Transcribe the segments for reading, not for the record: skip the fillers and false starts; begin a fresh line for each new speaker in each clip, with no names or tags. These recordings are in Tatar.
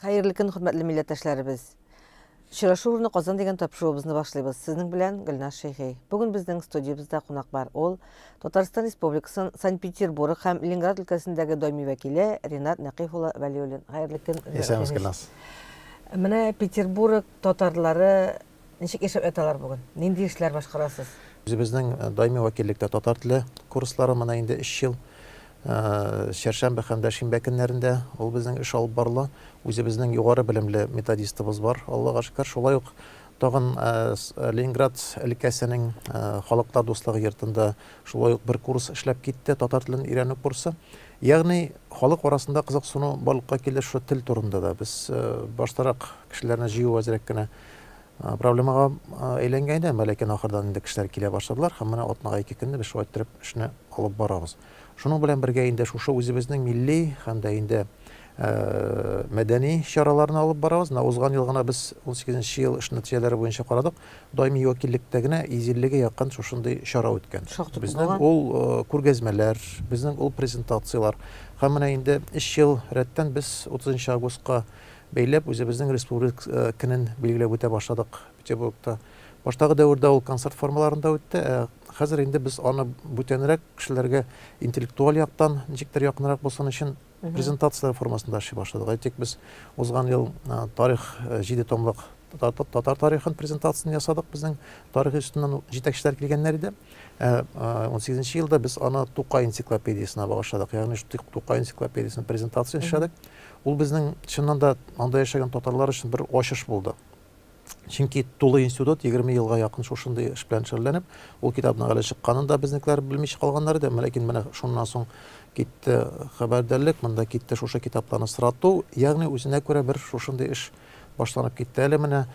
Hayırlı gün, hürmetli milletteşlerimiz. Şuraşuğurunu Qozan деген тапшырыбызны башлыйбыз. Сезнең белән Гөлназ Шейхи. Бүген безнең студиябызда кунак бар. Ул Татарстан Республикасының Санкт-Петербург һәм Ленинград өлкәсендәге даими вәкиле Ринат Нәкыйф улы Вәлиуллин. Хайырлы көн.
Исәнмез, Гөлназ.
Менә Петербург татарлары ничек яшәп яталар бүген? Нинди эшләр башкарасыз?
Үзебезнең даими вәкиллектә татар теле курслары менә инде 3 ел Шәршәмбе һәм шимбә көннәрендә ул безнең эш алып барыла. Үзебезнең югары белемле методистыбыз бар. Аллага шөкер, шулай ук тагын Ленинград өлкәсенең халыклар дуслыгы йортында шулай ук бер курс эшләп китте, татар телен өйрәнү курсы. Ягъни халык арасында кызыксыну барлыкка килә шул тел турында да. Без баштарак кешеләрне җыю әзрәк кенә проблемага әйләнгәндә, ләкин ахырдан инде кешеләр килә башладылар һәм менә атнага 2 көнне без шулай итеп эшне алып барабыз. Шуның белән бергә инде шушы үзебезнең милли һәм дә инде мәдәни чараларны алып барабыз. Узган ел гына без 18нче ел эш нәтиҗәләре буенча карадык. Даими вәкиллектә генә 150-гә якын шушындый чара үткән. Безнең ул күргәзмәләр, безнең ул презентациялар һәм менә инде 3 ел рәттән без 30 августка бәйләп үзебезнең республик көнен билгеләп үтә башладык Петербургта. Баштагы дәврдә ул концерт формаларында үтте. Хәзер инде без аны бүтәнрәк кешеләргә интеллектуаль яктан ничектер якынрак булсын өчен презентациялар формасында эшли башладык. Әйтик, без узган ел тарих 7 томлык татар тарихын презентациясын ясадык. Безнең тарих өстеннән җитәкчеләр килгәннәр иде. 18нче елда без аны Тукай энциклопедиясына багышладык. Ягъни Тукай энциклопедиясының презентациясын эшләдек. Ул безнең чыннан да анда яшәгән татарлар өчен бер ачыш булды. Чөнки Тулы институт 20 елга якын шушындый эш белән шөгыльләнеп, ул китапның әле чыкканын да безнекеләр белмичә калганнар иде. Ләкин менә шуннан соң китте хәбәрдәрлек, монда китте шушы китапларны сырату, ягъни үзенә күрә бер шушындый эш башланып китте. Әле менә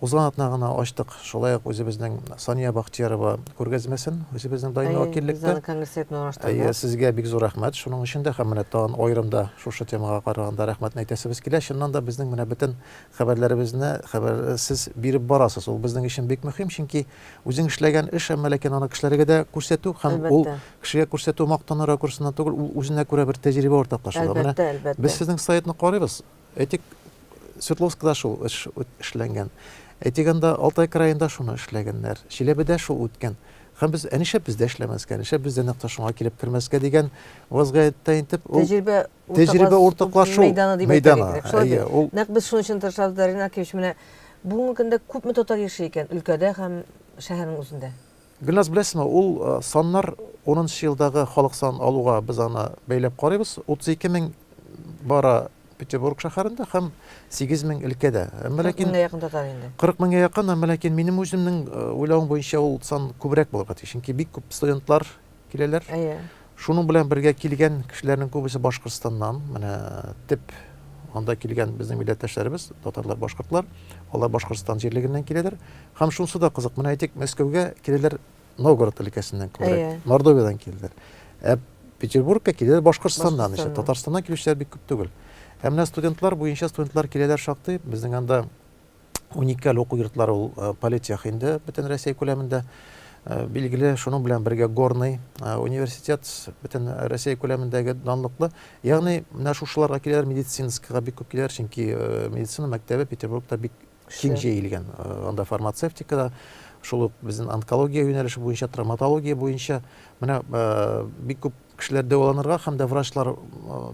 узган атна гына ачтык. Шулай ук үзебезнең Сания Бахтиярова күргәзмәсен, үзебезнең даими вәкиллектә. Сезгә бик зур рәхмәт. Шуның өчен дә һәм менә тагын аерымда шушы темага караганда рәхмәтне әйтәсебез килә. Шуннан да безнең менә бөтен хәбәрләребезне хәбәрсез биреп барасыз. Ул безнең өчен бик мөһим, чөнки үзең эшләгән эш, ләкин аны кешеләргә дә күрсәтү һәм ул кешегә күрсәтү мактану ракурсыннан түгел, ул үзенә күрә бер тәҗрибә уртаклашуга. Менә без сезнең сайтны карыйбыз. Әйтик, Свердловскда шул эш эшләнгән. Әйтегәндә Алтай краенда шуны эшләгәннәр. Чиләбедә шул үткән. Һәм без әнишә бездә эшләмәскә, әнишә бездә нәкъ шуңа килеп кермәскә дигән вазгыятьтә интеп, тәҗрибә уртаклашу мәйданы.
Нәкъ без шуның өчен тырышабыз, Ринат Кевич, менә бүгенге көндә күпме татар яши икән өлкәдә һәм шәһәрнең үзендә?
Гөлназ, беләсезме, ул саннар 10нчы елдагы халык сан алуга без аны бәйләп карыйбыз. 32 мең бара Петербург шәһәрендә һәм 8 мең өлкәдә.
40 меңгә якын татар инде.
40 меңгә якын, ләкин минем үземнең уйлавым буенча ул сан күбрәк булырга тиеш. Чөнки бик күп студентлар киләләр. Шуның белән бергә килгән кешеләрнең күбесе Башкортстаннан, менә тип анда килгән безнең милләттәшләребез, татарлар, башкортлар, алар Башкортстан җирлегеннән киләләр. Һәм шунысы да кызык. Менә әйтик, Мәскәүгә киләләр Новгород өлкәсеннән күбрәк, Мордовиядан киләләр. Петербургка киләләр Башкортстаннан, Татарстаннан килүчеләр бик күп түгел. Һәм менә студентлар буенча студентлар киләләр шактый. Безнең анда уникаль уку йортлары ул Политех инде бөтен Россия күләмендә билгеле. Шуның белән бергә Горный университет бөтен Россия күләмендәге данлыклы. Ягъни менә шушыларга киләләр, медицинскага бик күп киләләр, чөнки медицина мәктәбе Петербургта бик киң җәелгән. Анда фармацевтикада, шул ук безнең онкология юнәлеше буенча, травматология буенча менә бик күп кешеләр дәваланырга һәм дә врачлар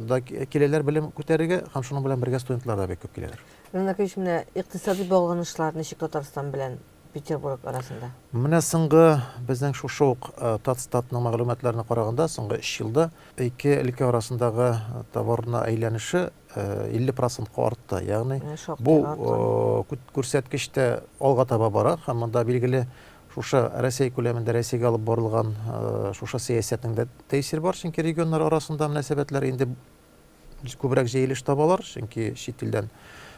да киләләр белем күтәрергә, һәм шуның белән бергә студентлар да бик күп киләләр.
Менә менә икътисади багланышлар ничек Татарстан белән Петербург арасында?
Менә соңгы безнең шушы ук Татстатның мәгълүматларына караганда, соңгы 3 елда ике өлкә арасындагы товарны әйләнеше 50%-ка артты. Ягъни бу күрсәткечтә алга таба бара һәм монда билгеле шушы Россия күләмендә Россиягә алып барылган шушы сәясәтнең дә тәэсире бар, чөнки регионнар арасында мөнәсәбәтләр инде күбрәк җәелеш табалар, чөнки чит илдән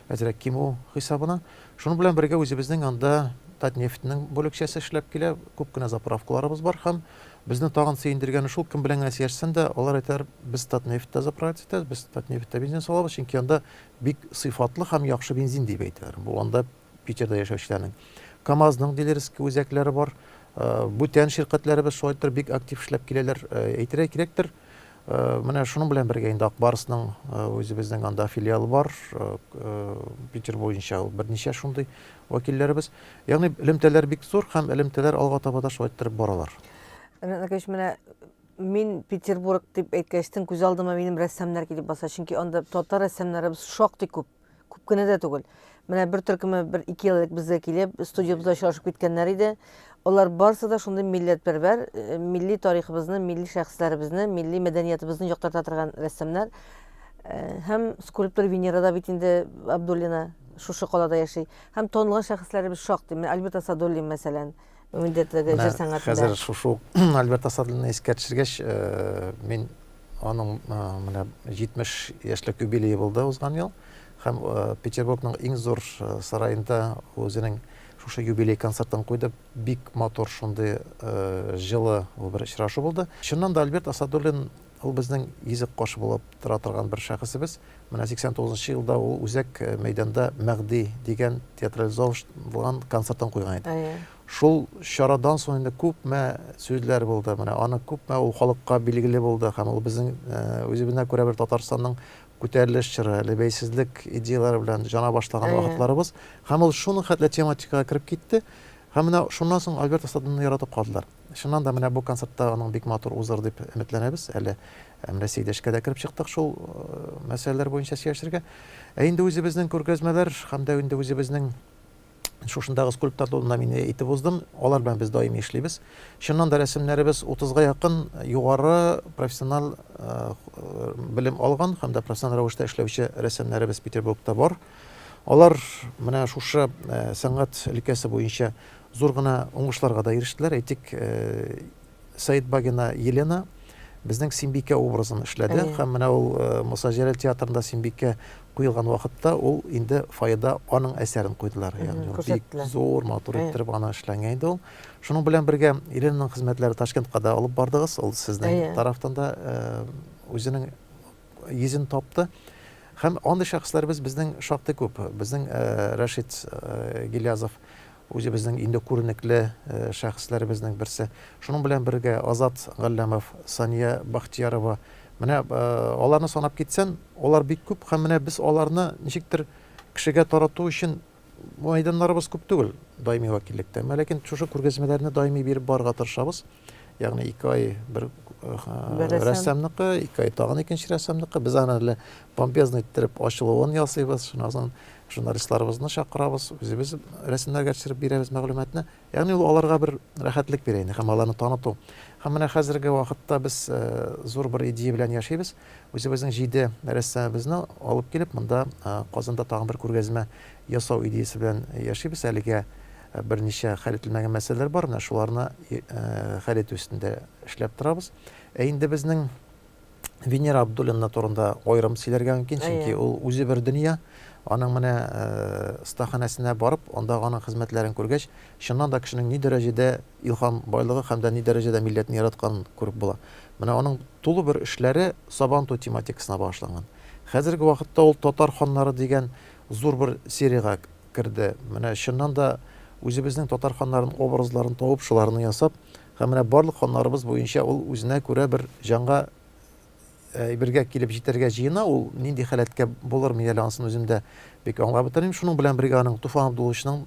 әзрәк кимү хисабына. Шуның белән бергә үзебезнең анда Татнефтьнең бүлекчәсе эшләп килә, күп кенә заправкаларыбыз бар һәм безне тагын сөендергәне шул, кем белән генә сөйләшсәң дә, алар әйтәр, без Татнефтьтә заправить итәбез, без Татнефтьтә бензин салабыз, чөнки анда бик сыйфатлы һәм яхшы бензин дип әйтәләр. Бу анда Питерда яшәүчеләрнең. КамАЗның дилерский үзәкләре бар. Бүтән ширкәтләребез шулай бик актив эшләп киләләр. Әйтергә кирәктер, Менә шуның белән бергә инде Акбарысның үзебезнең анда филиалы бар, Питер буенча ул берничә шундый вәкилләребез. Ягъни элемтәләр бик зур һәм элемтәләр алга таба да шулай иттереп баралар.
Менә мин Петербург дип әйткәчтен күз алдыма минем рәссамнар килеп баса, чөнки анда татар рәссамнарыбыз шактый күп. Күп кенә дә түгел. Менә бер төркеме 1-2 ел элек безгә килеп, студиябызда очрашып киткәннәр иде. Алар барысы да шундый милләтпәрвәр, милли тарихыбызны, милли шәхесләребезне, милли мәдәниятебезне яктырта торган рәссамнар. Һәм скульптор Венерада бит инде Абдуллина шушы калада яши. Һәм танылган шәхесләребез шактый. Менә Альберт Асадуллин мәсәлән, мендәтлеге җыр сәнгатендә.
Хәзер шушы Альберт Асадуллинны искәртергәч, мин аның менә 70 яшьлек юбилее булды узган ел. Һәм Петербургның иң зур сарайында үзенең шушы юбилей концертын куйды. Бик матур шундый җылы бер очрашу булды. Чыннан да Альберт Асадуллин ул безнең йөзек кашы булып тора торган бер шәхесебез. Менә 89 елда ул үзәк мәйданда Мәгъди дигән театрализован концертын куйган иде. Шул чарадан соң инде күпме сүзләр булды. Менә аны күпме ул халыкка билгеле булды һәм ул безнең үзебезне күрә бер Татарстанның күтәрелеш чоры, бәйсезлек идеялары белән жана башлаган вакытларыбыз. Һәм ул шуның хәтле тематикага кирип китте. Һәм менә шуннан соң Альберт Асадуллинны яратып калдылар. Шуннан да менә бу концертта аның бик матур узыр дип өметләнәбез. Әле Рәсәйдә кирип чыктык шул мәсьәләләр буенча сөйләшергә. Инде үзебезнең күргәзмәләр һәм дә инде үзебезнең шушындагы скульпторларны мин әйтеп уздым. Алар белән без даими эшлибез. Шуннан да рәсемнәребез 30-га якын югары профессиональ белем алган һәм дә профессиональ рәвештә эшләүче рәсемнәребез Петербургта бар. Алар менә шушы сәнгать өлкәсе буенча зур гына уңышларга да ирештеләр. Әйтик, Саидбагина Елена безнең Симбикә образын эшләде һәм менә ул Муса Җәләл театрында Симбикә куелган вакытта ул инде файда аның әсәрен куйдылар. Ягъни бик зур матур иттереп аны эшләнгән иде ул. Шуның белән бергә Еленаның хезмәтләре Ташкентка да алып бардыгыз. Ул сезнең тарафтан да үзенең йөзен тапты. Һәм андый шәхесләребез безнең шактый күп. Безнең Рәшит Гилязов үзебезнең инде күренекле шәхесләребезнең берсе. Шуның белән бергә Азат Галләмов, Сания Бахтиярова. Менә аларны санап китсәң, алар бик күп һәм менә без аларны ничектер кешегә тарату өчен мәйданнарыбыз күп түгел даими вәкиллектә. Ләкин шушы күргәзмәләрне даими биреп барырга тырышабыз. Ягъни 2 ай бер рәссамныкы, 2 ай тагын икенче рәссамныкы. Без аны әле помпезно иттереп ачылуын ясыйбыз. Шуннан соң журналистларыбызны чакырабыз, үзебез рәсемнәргә төшереп бирәбез мәгълүматны. Ягъни ул аларга бер рәхәтлек бирә инде һәм аларны таныту. Һәм менә хәзерге вакытта без зур бер идея белән яшибез. Үзебезнең 7 рәссамыбызны алып килеп, монда Казанда тагын бер күргәзмә ясау идеясе белән яшибез. Әлегә берничә хәл ителмәгән мәсьәләләр бар. Менә шуларны хәл итү өстендә эшләп торабыз. Инде безнең Венера Абдуллина турында аерым сөйләргә мөмкин, чөнки ул үзе бер дөнья. Аның менә стаханасына барып, анда аның хезмәтләрен күргәч, чыннан да кешенең ни дәрәҗәдә илһам байлыгы һәм дә ни дәрәҗәдә милләтне яратканын күреп була. Менә аның тулы бер эшләре Сабантуй тематикасына багышланган. Хәзерге вакытта ул Татар ханнары дигән зур бер сериягә кирде. Менә чыннан да үзебезнең татар ханнарының образларын табып, шуларны ясап, һәм менә барлык ханнарыбыз буенча ул үзенә күрә бер җанга бергә килеп җитәргә җыена. Ул нинди халәткә булыр, мин әле анысын үземдә бик аңлап бетермим. Шуның белән бергә аның Туфан Абдулловичның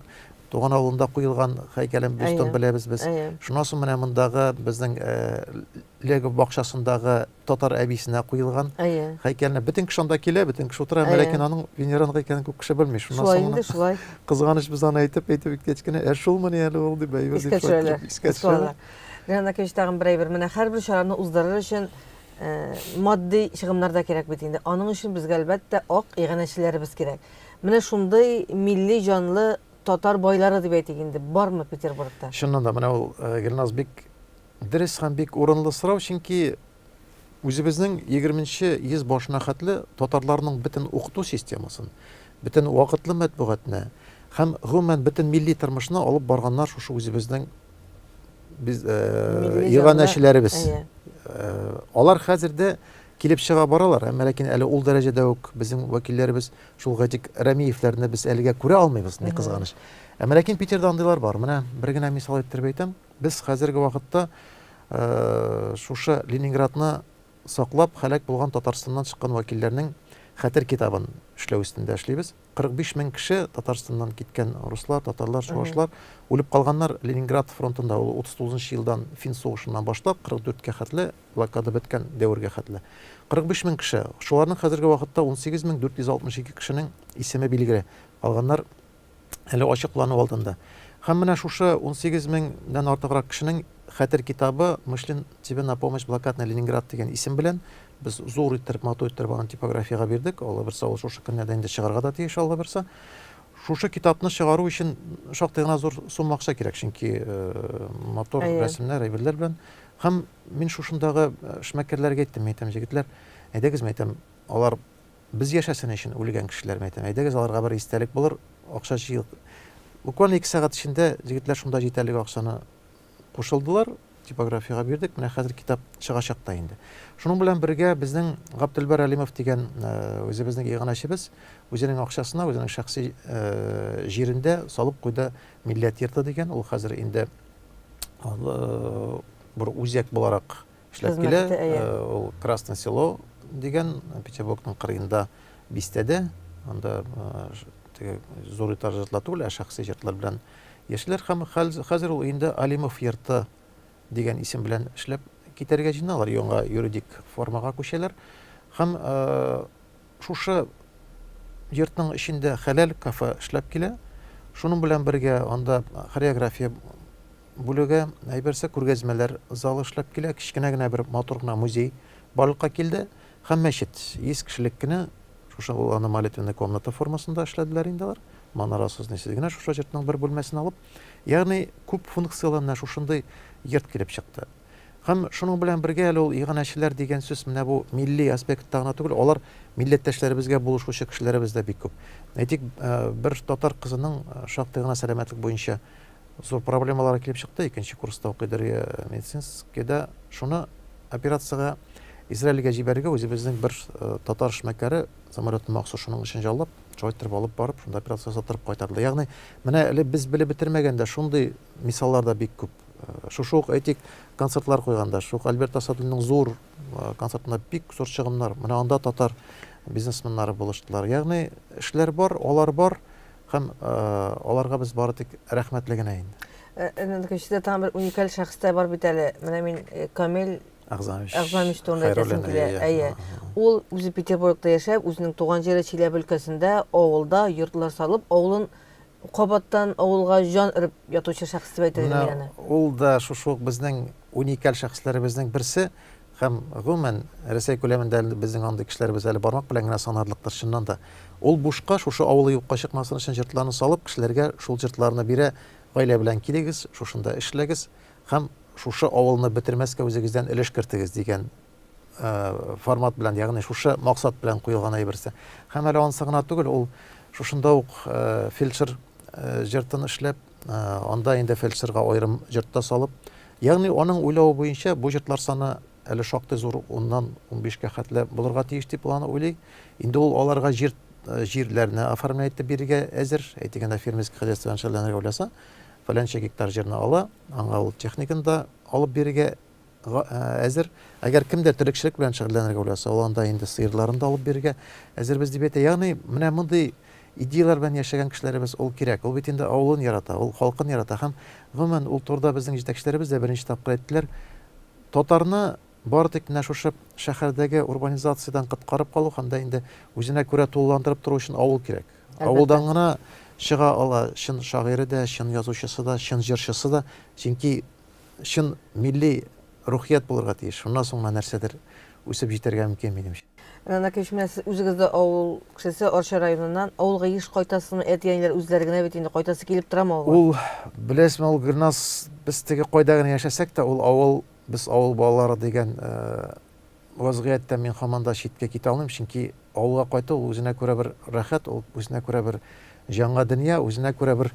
туган авылында куелган һәйкәлен бөстен беләбез без. Шуннан соң менә мондагы безнең Легов бакчасындагы татар әбисенә куелган һәйкәлне бөтен кеше анда килә, бөтен кеше утыра, ләкин аның Венераның икәнен күп кеше белми. Шуннан соң кызганыч без аны әйтеп киткәчкенә, шулмы әле ул дип әйбер дип
искәчәләр. Янда кештәгән бер әйбер, менә һәрбер чараны уздырыр өчен матди чыгымнар да кирәк бит инде. Аның өчен безгә әлбәттә ак иганәчеләребез кирәк. Менә шундый милли җанлы татар байлары дип әйтик инде, бармы Петербургта?
Шуннан да менә ул Гөлназ бик дөрес һәм бик урынлы сорау, чөнки үзебезнең 20нче йөз башына хәтле татарларның бөтен укыту системасын, бөтен вакытлы матбугатны һәм гомумән бөтен милли тормышны алып барганнар шушы үзебезнең biz иганәчеләребез. Алар хәзердә килеп чыга баралар, ләкин әле ул дәрәҗәдә үк безнең вәкилләребез шул Гатик Рәмиевләрне без әлегә күрә алмыйбыз, ни кызганыч. Ләкин Питерда андыйлар бар. Менә бер генә мисал иттереп әйтәм. Без хәзерге вакытта шушы Ленинградны саклап һәлак булган Татарстаннан чыккан вәкилләрнең хәтер китабын эшләү өстендә эшлибез. 45 мең кеше Татарстаннан киткән руслар, татарлар, чуашлар үлеп калганнар Ленинград фронтында. Ул 39 елдан Фин сугышыннан башлап 44-кә хәтле блокада беткән дәвергә хәтле. 45 мең кеше. Шуларның хәзерге вакытта 18462 кешенең исеме билгеле. Калганнар әле ачыклану алдында. Һәм менә шушы 18 меңдән артыграк кешенең хәтер китабы «Мышлин тебе на помощь блокадный Ленинград» дигән исем белән без зур иттереп, матур иттереп аны типографиягә бирдек. Алла берсә ул шушы көннәрдә инде чыгарга да тиеш, Алла берсә. Шушы китапны чыгару өчен шактый гына зур сумма акча кирәк, чөнки матур рәсемнәр, әйберләр белән. Һәм мин шушындагы эшмәкәрләргә әйттем, җегетләр, әйдәгез, алар без яшәсен өчен үлгән кешеләр, әйдәгез, аларга бер истәлек булыр, акча җыйдык. Буквально 2 сәгать эчендә җегетләр шунда җитәрлек акчаны кушылдылар, типографиягә бирдек. Менә хәзер китап чыгачак та инде. Шуның белән бергә безнең Габделбар Алимов дигән үзебезнең иганәчебез үзенең акчасына, үзенең шәхси җирендә салып куйды Милләт йорты дигән. Ул хәзер инде бер үзәк буларак эшләп килә. Ул Красное село дигән Петербургның кырыенда бистәдә. Анда зур этаж җыртлар түгел, шәхси җыртлар белән яшьләр. Һәм хәзер ул инде Алимов йорты дигән исем белән эшләп китәргә җыеналар, яңа юридик формага күчәләр. Һәм шушы йортның эчендә хәләл кафе эшләп килә. Шуның белән бергә анда хореография бүлеге, әйберсә күргәзмәләр залы эшләп килә. Кичкенә генә бер матур гына музей барлыкка килде. Һәм мәчет 100 кешелек кенә шушы аны молитвенная комната формасында эшләделәр инде алар. Манарасыз нисез генә шушы йортның бер бүлмәсен алып, ягъни күп функцияларына шушындай йорт килеп чыкты. Һәм шуның белән бергә әле ул иганәчеләр дигән сүз менә бу милли аспекттә гына түгел, алар милләттәшләребезгә булышучы кешеләребез дә бик күп. Әйтик, бер татар кызының шактый гына сәламәтлек буенча зур проблемалар килеп чыкты. 2нче курста укыйдыр медицинскийда. Шуны операциягә Израильгә җибәргә үзебезнең бер татар эшмәкәре самолетны махсус шуның өчен җаллап, шайтырып алып барып, шунда операция сатырып кайтарды. Ягъни менә әле без белеп бетермәгәндә шундый мисаллар да бик күп. Шушы ук әйтик, концертлар куйганда, шук Альберт Асадуллинның зур концертында бик зур чыгымнар, менә анда татар бизнесменнары булыштылар. Ягъни эшләр бар, алар бар, һәм аларга без бары тик рәхмәтлегенә инде.
Инде көчтә там бер уникаль шәхестә бар бит әле. Менә мин Камил Агзамович турында әйтәсем килә. Ул үзе Петербургта яшәп, үзенең туган җире Чиләбе өлкәсендә авылда йортлар салып, авылын кабаттан авылга җан өреп ятучы шәхес дип әйтәләр яна.
Ул да шушы безнең уникаль шәхесләребезнең берсе, һәм гомумән Рәсәй күләмендә безнең андый кешеләребез әле бармак белән генә санарлыктыр чыннан да. Ул бушка шушы авылы юкка чыкмасын өчен йортларны салып, кешеләргә шул йортларны бирә, гаилә белән килегез, шушында эшләгез, һәм шушы авылны бетермәскә үзегездән өлеш кертегез дигән формат белән, ягъни шушы максат белән куелган әйберсе. Һәм әле анысы гына түгел, ул шушында ук фельдшер җыртын эшләп, анда инде фельдшерга аерым җыртта салып, ягъни аның уйлавы буенча бу җыртлар саны әле шактый зур, 10-нан 15-кә хәтле булырга тиеш дип аны уйлый. Инде ул аларга җирләрне оформлять итеп бирергә әзер, әйтгәндә фермерский хозяйстводан шөгыльләнергә уйласа, фәләнчә гектар җирне ала, аңа ул техниканы алып бирергә әзер. Әгәр кемдә терекчелек белән шөгыльләнергә уйласа, ул анда инде сыерларын да алып бирергә әзербез дип әйтә. Ягъни менә мондый идеялар белән яшәгән кешеләребез ул кирәк. Ул бит инде авылын ярата, ул халкын ярата. Һәм гомумән ул турда безнең җитәкчеләребез дә беренче тапкыр әйттеләр. Татарны бары тик менә шушы шәһәрдәге урбанизациядән коткарып калу һәм дә инде үзенә күрә тулыландырып тору өчен авыл кирәк. Авылдан гына чыга ала чын шагыйре дә, чын язучысы да, чын җырчысы да, чөнки чын милли рухият булырга тиеш. Шуннан соң нәрсәдер үсеп җитәргә мөмкин минемчә.
Ана көчмәс үзегездә авыл кешесе Арча районыннан авылга еш кайтасымы, әтиәниләр үзләре генә бит инде кайтасы килеп торамы ул?
Ул беләсме, ул гырнас без теге кайда гына яшәсәк тә, ул авыл, без авыл балалары дигән вазгыятьтә мин һаман да читкә китә алмыйм, чөнки авылга кайту ул үзенә күрә бер рәхәт, ул үзенә күрә бер жаңа дөнья, үзенә күрә бер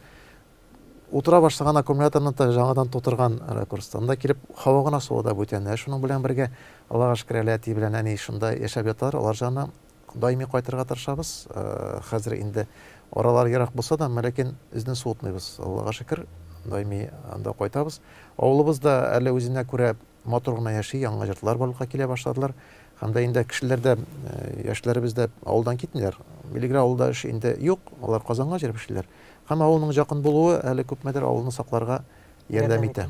утыра башлаган аккумуляторны жаңадан тутырган ракурстан да килеп һава гына суы да бүтән. Шуның белән бергә Аллага шөкер әти белән әни шунда яшәп яталар. Алар җаны даими кайтырга тырышабыз. Хәзер инде аралар ерак булса да, ләкин изне суытмыйбыз. Аллага шөкер даими анда кайтабыз. Авылыбыз да әле үзенә күрә матур гына яши, яңа җыртлар барлыкка килә башладылар. Һәм дә инде кешеләр дә, яшьләребез дә авылдан китмиләр. Милигрә авылда эш инде юк, алар Казанга җөреп эшлиләр. Һәм авылның якын булуы әле күпмедер авылны сакларга ярдәм итә.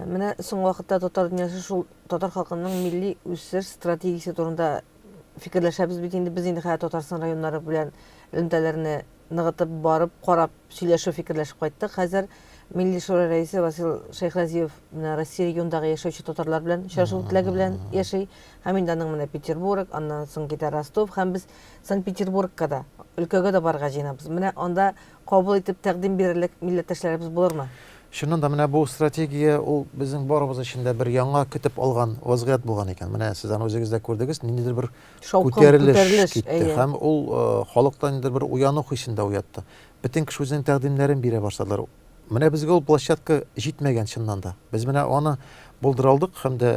Менә соңгы вакытта татар дөньясы шул татар халкының милли үсеш стратегиясе турында фикерләшәбез бит инде без инде Татарстан районнары белән элемтәләрне ныгытып барып, карап, сөйләшеп, фикерләшеп кайттык. Хәзер Милли шура рәисе Васил Шайхразиев менә Россия регионындагы яшәүче татарлар белән очрашу теләге белән яши. Һәм инде аның менә Петербург, аннан соң китә Ростов һәм без Санкт-Петербургка да, өлкәгә дә барырга җыенабыз. Менә анда кабул итеп тәкъдим бирерлек милләттәшләребез булырмы?
Шуннан да менә бу стратегия ул безнең барыбыз өчен дә бер яңа көтеп алган вазгыять булган икән. Менә сез аны үзегез дә күрдегез, ниндидер бер күтәрелеш китте һәм ул халыкта ниндидер бер уяну хисендә уятты. Бөтен кеше үзенең тәкъдимнәрен бирә башладылар. Менә безгә ул площадка җитмәгән чыннан да. Без менә аны булдыра алдык һәм дә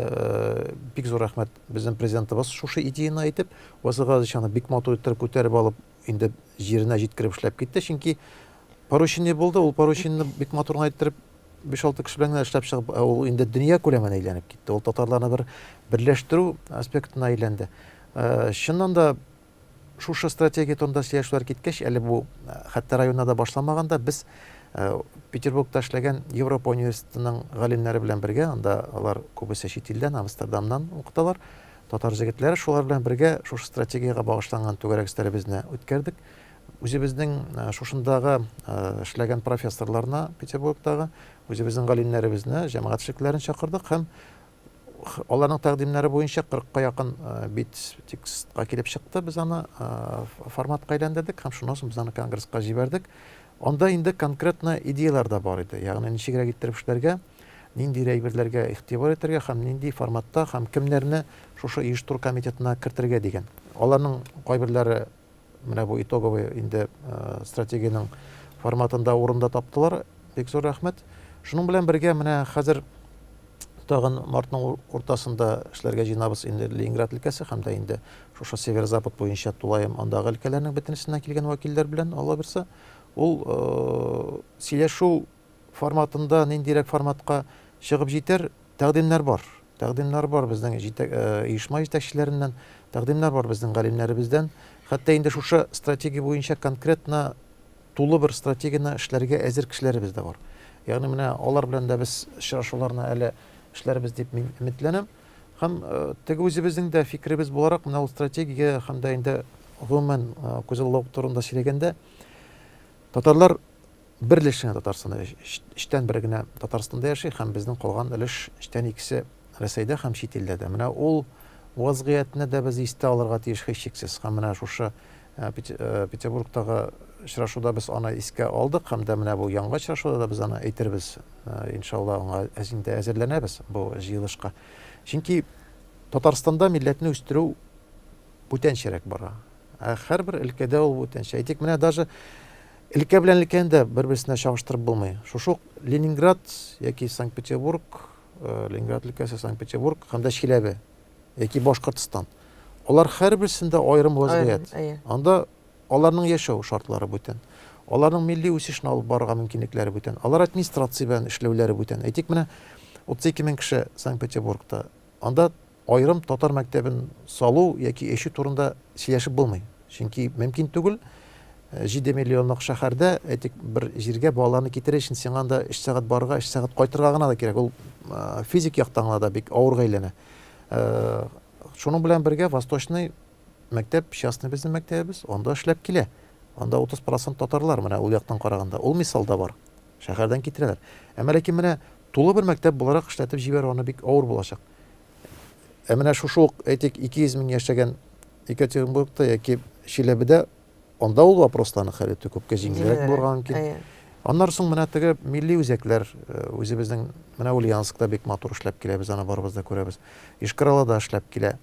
бик зур рәхмәт безнең президентыбыз шушы идеяны әйтеп, вазгыять аны бик матур итеп күтәреп алып, инде җиренә җиткереп эшләп китте. Чөнки поручение булды, ул поручениены бик матур әйттереп 5-6 кеше белән эшләп чыгып, ул инде дөнья күләменә әйләнеп китте. Ул татарларны бер берләштерү аспектына әйләнде. Чыннан да шушы стратегия турында сөйләшүләр киткәч, әле бу хәтта районда да башламаганда без Петербургта эшләгән Европа университетының галимнәре белән бергә, анда алар күбесе чит илдән, Амстердамнан укыталар. Татар җегетләре шулар белән бергә шушы стратегиягә багышланган түгәрәк эшләребезне үткәрдек. Үзебезнең шушындагы эшләгән профессорларына Петербургтагы үзебезнең галимнәребезне, җәмәгатьчелекләрен чакырдык һәм аларның тәкъдимнәре буенча 40-ка якын бит текстка килеп чыкты. Без аны форматка әйләндердек һәм шуннан соң без аны конгресска җибәрдек. Анда инде конкретно идеялар да бар иде. Ягъни ничегрәк иттереп эшләргә, нинди әйберләргә игътибар итәргә һәм нинди форматта һәм кемнәрне шушы оештыру комитетына кертергә дигән. Аларның кайберләре менә бу итоговый инде стратегияның форматында урында таптылар. Бик зур рәхмәт. Шуның белән бергә менә хәзер тагын мартның уртасында эшләргә җыенабыз инде Ленинград өлкәсе һәм дә инде шушы северо-запад буенча тулаем андагы өлкәләрнең бөтенесеннән килгән вәкилләр белән Алла берсе. Ул сөйләшү форматында ниндирәк форматка чыгып җитәр тәкъдимнәр бар. Тәкъдимнәр бар безнең оешма җитәкчеләреннән, тәкъдимнәр бар безнең галимнәребездән. Хәтта инде шушы стратегия буенча конкретно тулы бер стратегияны эшләргә әзер кешеләребез дә бар. Ягъни менә алар белән дә без очрашуларны әле эшләрбез дип мин өметләнәм. Һәм теге үзебезнең дә фикеребез буларак менә ул стратегия һәм дә инде гомумән күзаллау турында сөйләгәндә татарлар берлешенә Татарстанда эштән бер генә Татарстанда яши һәм безнең калган өлеш эштән икесе Рәсәйдә һәм чит илдә дә. Менә ул вазгыятны да без истә алырга тиеш һичшиксез. Һәм менә шушы Петербургтагы очрашуда без аны искә алдык һәм дә менә бу яңа очрашуда да без аны әйтербез. Иншалла аңа әзерләнәбез бу җыелышка. Чөнки Татарстанда милләтне үстерү бүтәнчәрәк бара. Һәрбер өлкәдә ул бүтәнчә. Әйтик, менә даже өлкә белән өлкәне дә бер-берсенә чагыштырып булмый. Шушы Ленинград яки Санкт-Петербург, Ленинград өлкәсе, Санкт-Петербург һәм дә Чиләбе яки Башкортстан. Алар һәрберсендә аерым вазгыять. Анда аларның яшәү шартлары бүтән. Аларның милли үсешне алып барырга мөмкинлекләре бүтән. Алар администрация белән эшләүләре бүтән. Әйтик, менә 32 мең кеше Санкт-Петербургта. Анда аерым татар мәктәбен салу яки эше турында сөйләшеп булмый. Чөнки мөмкин түгел. 7 миллионлык шәһәрдә әйтик бер җиргә балаларны китерер өчен сиңа анда 3 сәгать барырга, 3 сәгать кайтырга гына да кирәк. Ул физик яктан да бик авыр әйләнә. Шуның белән бергә Восточный мәктәп, частный безнең мәктәбебез, анда эшләп килә. Анда 30% татарлар менә ул яктан караганда. Ул мисалда бар. Шәһәрдән китерәләр. Әмма ләкин менә тулы бер мәктәп буларак эшләтеп җибәрү аны бик авыр булачак. Менә шушы ук әйтик 200 мең яшәгән Екатеринбургта яки Чиләбедә анда ул вопросларны хәл итү күпкә җиңелрәк булырга мөмкин. Аннан соң менә теге милли үзәкләр үзебезнең менә Ульяновскта бик матур эшләп килә, без аны барыбыз да күрәбез. Ишкаралада эшләп килә,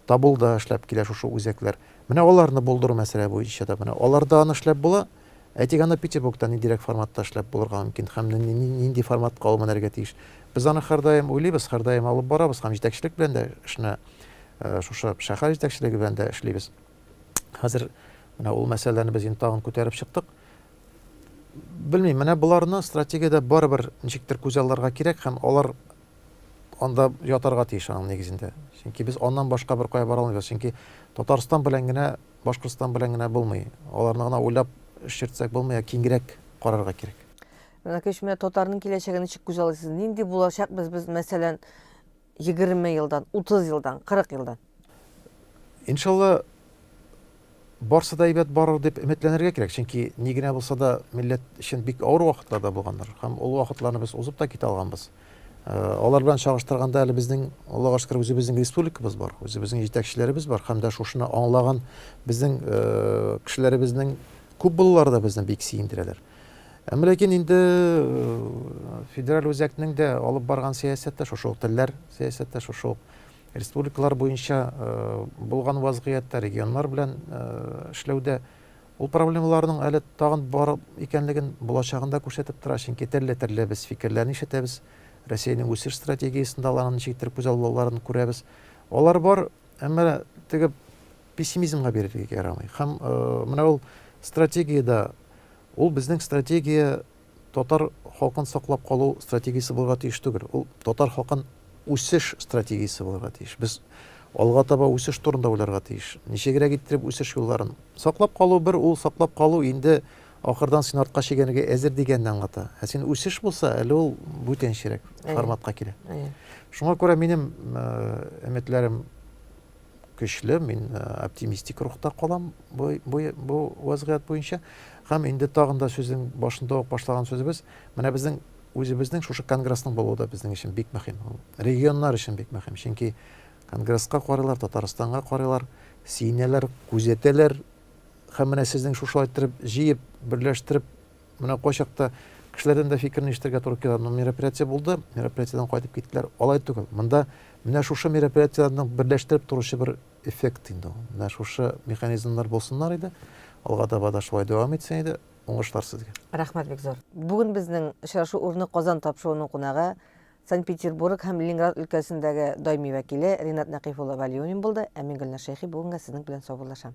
Табылда эшләп килә шушы үзәкләр. Менә аларны булдыру мәсьәлә буенча да менә аларда аны эшләп була. Әйтик, аны Петербургта ниндирәк форматта эшләп булырга мөмкин һәм нинди форматка алып менәргә тиеш. Без аны һәрдаим уйлыйбыз, һәрдаим алып барабыз һәм җитәкчелек белән дә эшне шушы шәһәр җитәкчелеге белән дә эшлибез. Хәзер менә ул мәсьәләләрне без тагын күтәреп чыктык. Белмим, менә буларны стратегиядә барыбер ничектер күзалларга кирәк һәм алар анда ятарга тиеш аның нигезендә. Чөнки без аннан башка бер кая бара алмыйбыз. Чөнки Татарстан белән генә, Башкортстан белән генә булмый. Аларны гына уйлап эш йөртсәк булмый, киңрәк карарга кирәк.
Менә Татарның киләчәген ничек күзаллыйсыз? Нинди булачак без мәсәлән 20 елдан, 30 елдан, 40 елдан?
Иншалла барсы да әйбәт барыр дип өметләнергә кирәк. Чөнки ни генә булса да милләт өчен бик авыр вакытларда булганнар. Һәм ул вакытларны без узып та китә алганбыз. Алар белән чагыштырганда әле безнең, Аллага шөкер, үзебезнең республикабыз бар, үзебезнең җитәкчеләребез бар, һәм дә шушыны аңлаган безнең кешеләребезнең күп булулары да безне бик сөендерәләр. Әмма ләкин инде федераль үзәкнең дә алып барган сәясәттә, шушы телләр сәясәттә, шушы республикалар буенча булган вазгыятьтә, регионнар белән эшләүдә ул проблемаларның әле тагын бар икәнлеген булачагында күрсәтеп тора. Чөнки төрле без фикерләрне ишетәбез. Россиянең үсеш стратегиясында аларның ничектер күзаллауларын күрәбез. Алар бар, әмма теге пессимизмга бирергә ярамый. Һәм менә ул стратегиядә, ул безнең стратегия татар халкын саклап калу стратегиясе булырга тиеш түгел. Ул татар халкын үсеш стратегиясе булырга тиеш. Без алга таба үсеш турында уйларга тиеш. Ничегрәк иттереп үсеш юлларын саклап калу бер, ул саклап калу инде ахырдан син артка чигәргә әзер дигәннән гата. Син үсеш булса, әле ул бүтәнчәрәк форматка килә. Шуңа күрә минем өметләрем көчле, мин оптимистик рухта калам бу вазгыять буенча. Һәм инде тагын да сүзнең башында ук башлаган сүзебез, менә безнең үзебезнең шушы конгрессның булуы да безнең өчен бик мөһим. Регионнар өчен бик мөһим. Чөнки конгресска карыйлар, Татарстанга карыйлар, сөенәләр, күзәтәләр. Һәм менә сезнең шушылай иттереп, җыеп, берләштереп, менә кайчакта кешеләрдән дә фикерне ишетергә туры килә. Мероприятие булды, мероприятиедән кайтып киттеләр. Алай түгел. Монда менә шушы мероприятиеләрне берләштереп торучы бер эффект инде. Менә шушы механизмнар булсыннар иде. Алга таба да шулай дәвам итсә иде, уңышлар сезгә.
Рәхмәт бик зур. Бүген безнең очрашу урыны Казан тапшыруының кунагы Санкт-Петербург һәм Ленинград өлкәсендәге даими вәкиле Ринат Нәкыйф улы Валиуллин булды. Ә мин Гөлнар Шәйхи бүгенгә сезнең белән саубуллашам.